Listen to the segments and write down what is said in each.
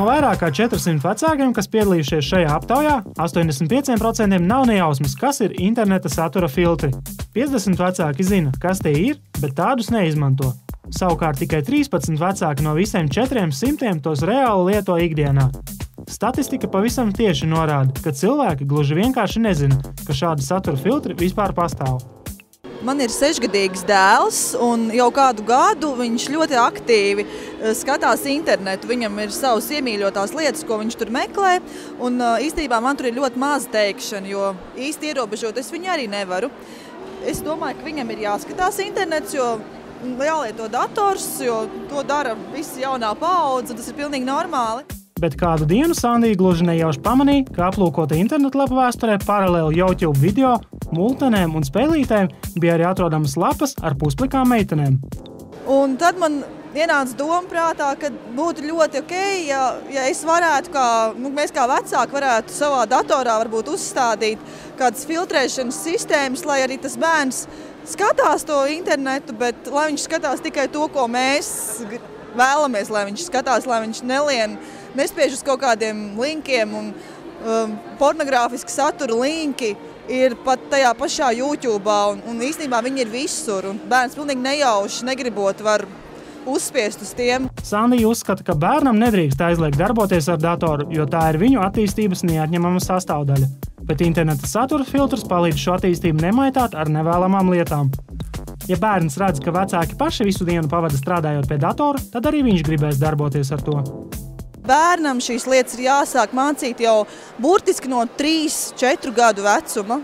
No vairāk kā 400 vecākiem, kas piedalījušies šajā aptaujā, 85% nav nejausmas, kas ir interneta satura filtri. 50 vecāki zina, kas tie ir, bet tādus neizmanto. Savukārt tikai 13 vecāki no visiem 400 tos reāli lieto ikdienā. Statistika pavisam tieši norāda, ka cilvēki gluži vienkārši nezina, ka šādi satura filtri vispār pastāv. Man ir 6-gadīgs dēls, un jau kādu gadu viņš ļoti aktīvi skatās internetu. Viņam ir savas iemīļotās lietas, ko viņš tur meklē, un īstenībā man tur ir ļoti maza teikšana, jo īsti ierobežot es viņu arī nevaru. Es domāju, ka viņam ir jāskatās internets, jo jālieto dators, jo to dara visa jaunā paudze, un tas ir pilnīgi normāli. Bet kādu dienu Sandija gluži nejauši pamanīja, ka aplūkota internetlapu vēsturē paralēli YouTube video, multenēm un spēlītēm bija arī atrodamas lapas ar pusplikām meitenēm. Un tad man ienāca doma prātā, ka būtu ļoti ok, ja es varētu, mēs kā vecāki varētu savā datorā varbūt uzstādīt kādas filtrēšanas sistēmas, lai arī tas bērns skatās to internetu, bet lai viņš skatās tikai to, ko mēs vēlamies, lai viņš skatās, lai viņš nespiež uz kaut kādiem linkiem, un pornogrāfiski satura linki ir pat tajā pašā YouTube'ā, un īstenībā viņi ir visur, un bērns pilnīgi nejauši, negribot, var uzspiest uz tiem. Sandija uzskata, ka bērnam nedrīkst aizliegt darboties ar datoru, jo tā ir viņu attīstības neatņemama sastāvdaļa. Bet interneta satura filtrs palīdz šo attīstību nemaitāt ar nevēlamām lietām. Ja bērns redz, ka vecāki paši visu dienu pavada strādājot pie datora, tad arī viņš gribēs darboties ar to. Bērnam šīs lietas ir jāsāk mācīt jau burtiski no 3-4 gadu vecuma,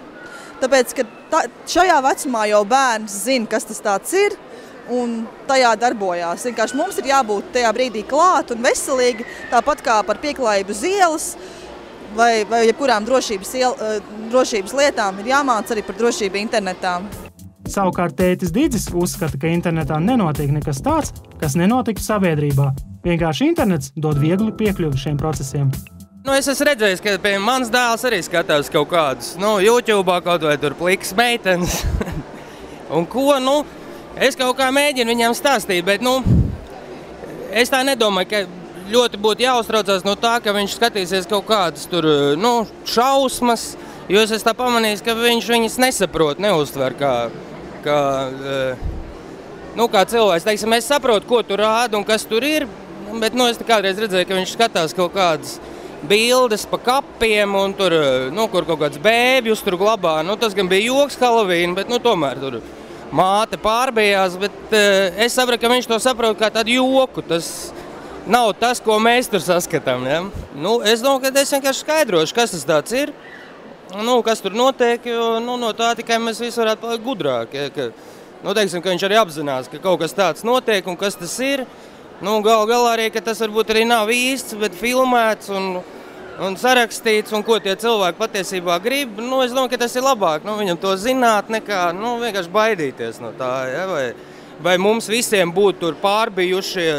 tāpēc, ka šajā vecumā jau bērns zina, kas tas tāds ir, un tajā darbojās. Vienkārši mums ir jābūt tajā brīdī klāt un veselīgi, tāpat kā par pieklājību uz ielas vai jebkurām drošības lietām ir jāmāc arī par drošību internetā. Savukārt tētis Didzis uzskata, ka internetā nenotiek nekas tāds, kas nenotiktu sabiedrībā. Vienkārši internets dod viegli piekļuvi šiem procesiem. Es esmu redzējis, ka mans dēls arī skatās kaut kādus, YouTube'ā kaut vai tur plikas meitenes. Un ko, es kaut kā mēģinu viņam stāstīt, bet, es tā nedomāju, ka ļoti būtu jāuztraucās no tā, ka viņš skatīsies kaut kādas tur, šausmas, jo es tā pamanīju, ka viņš viņas nesaprot, neuztver kā cilvēks. Teiksim, es saprotu, ko tur rāda un kas tur ir, bet es kādreiz redzēju, ka viņš skatās kaut kādas bildes pa kapiem un tur, kur kaut kāds bēbjus tur glabā. Tas gan bija joks Halloween, bet, tomēr tur māte pārbījās, bet es sapratu, ka viņš to saprot kā tādu joku. Tas nav tas, ko mēs tur saskatām, ja? Es domāju, ka es vienkārši skaidrošu, kas tas tāds ir, kas tur notiek, jo, no tā tikai mēs visi varētu palikt gudrāk, ja? Teiksim, ka viņš arī apzinās, ka kaut kas tāds notiek un kas tas ir. Galā arī, ka tas varbūt arī nav īsts, bet filmēts un sarakstīts, un ko tie cilvēki patiesībā grib. Es domāju, ka tas ir labāk, viņam to zināt, nekā vienkārši baidīties no tā. Ja? Vai mums visiem būtu tur pārbijušie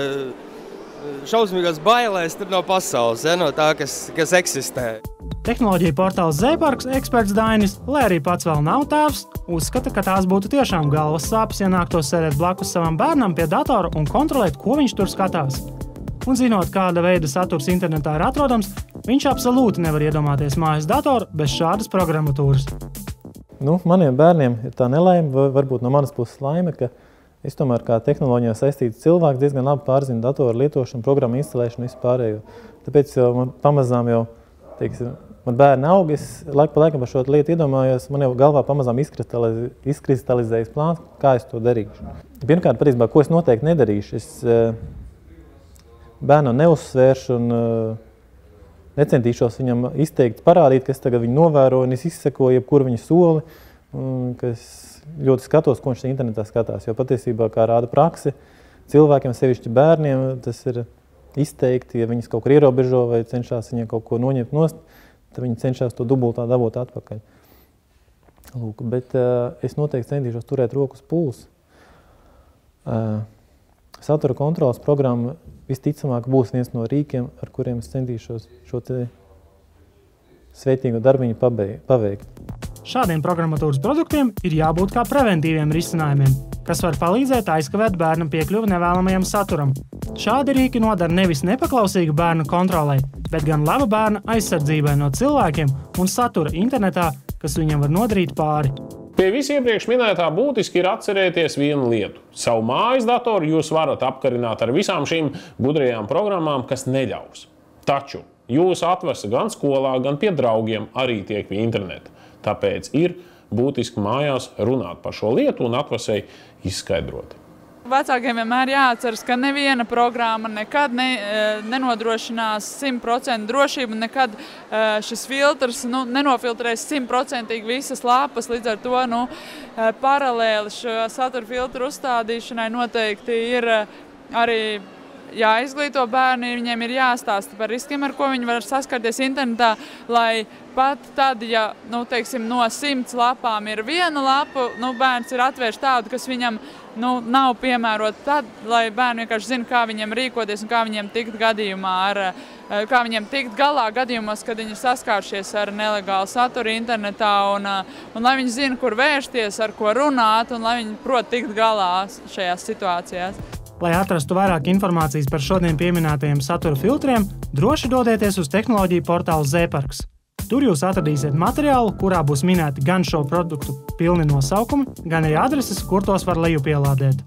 šausmīgās bailēs no pasaules, ja? No tā, kas eksistē. Tehnoloģija portāls Zēparks eksperts Dainis, lai arī pats vēl nav tēvs, uzskata, ka tās būtu tiešām galvas sāpes, ja nāktos sēdēt blakus savam bērnam pie datora un kontrolēt, ko viņš tur skatās. Un zinot, kāda veida saturs internetā ir atrodams, viņš absolūti nevar iedomāties mājas datoru bez šādas programmatūras. Maniem bērniem ir tā nelaime, varbūt no manas puses laime, ka es tomēr kā tehnoloģijā saistīts cilvēks diezgan labi pārzinu datoru lietošanu, programmu instalēšanu vispārējo. Tāpēc man pamazām jau, man bērni aug, es laiku pa laikam par šo lietu iedomājos, man jau galvā pamazām izkristalizējas plāns, kā es to darīšu. Pirmkārt, patiesībā, ko es noteikti nedarīšu, es bērnu neuzsvēršu un necentīšos viņam izteikt, parādīt, ka es tagad viņu novēroju un es izsekoju jebkuru viņa soli, ka es ļoti skatos, ko viņš internetā skatās, jo patiesībā, kā rāda praksi, cilvēkiem, sevišķi bērniem, tas ir izteikti, ja viņas kaut kur ierobežo vai cenšas viņiem kaut ko noņemt nost, tad viņi cenšas to dubultā dabūt atpakaļ. Bet es noteikti centīšos turēt rokas pulsu. Satura kontrolas programma visticamāk būs viens no rīkiem, ar kuriem es centīšos šo te sveitīgo darbiņu paveikt. Šādiem programmatūras produktiem ir jābūt kā preventīviem risinājumiem, kas var palīdzēt aizkavēt bērnam piekļuvi nevēlamajam saturam. Šādi rīki nodara nevis nepaklausīgu bērnu kontrolei, bet gan laba bērna aizsardzībai no cilvēkiem un satura internetā, kas viņam var nodarīt pāri. Pie visiepriekš minētā būtiski ir atcerēties vienu lietu. Savu mājas datoru jūs varat apkarināt ar visām šīm gudrajām programmām, kas neļaus. Taču jūsu atvese gan skolā, gan pie draugiem arī tiek pie interneta. Tāpēc ir būtiski mājās runāt par šo lietu un atvesei izskaidrot. Vecākiem vienmēr jāatceras, ka neviena programma nekad nenodrošinās 100% drošību, nekad šis filtrs nenofiltrēs 100% visas lapas, līdz ar to paralēli šo satura filtru uzstādīšanai noteikti ir arī jāizglīto bērni, viņiem ir jāstāsta par riskiem, ar ko viņi var saskarties internetā, lai pat tad, ja, no 100 lapām ir viena lapa, bērns ir atvērš tādu, kas viņam nav piemērota tad, lai bērni vienkārši zina, kā viņiem rīkoties un kā viņiem tikt gadījumā kā viņiem tikt galā gadījumos, kad viņi ir saskāršies ar nelegālu saturu internetā un lai viņi zina, kur vērsties, ar ko runāt un lai viņi prot tikt galā šajās situācijās. Lai atrastu vairāk informācijas par šodien pieminētajiem satura filtriem, droši dodieties uz tehnoloģiju portālu Zparks. Tur jūs atradīsiet materiālu, kurā būs minēti gan šo produktu pilni nosaukumi, gan arī adreses, kur tos var lejupielādēt.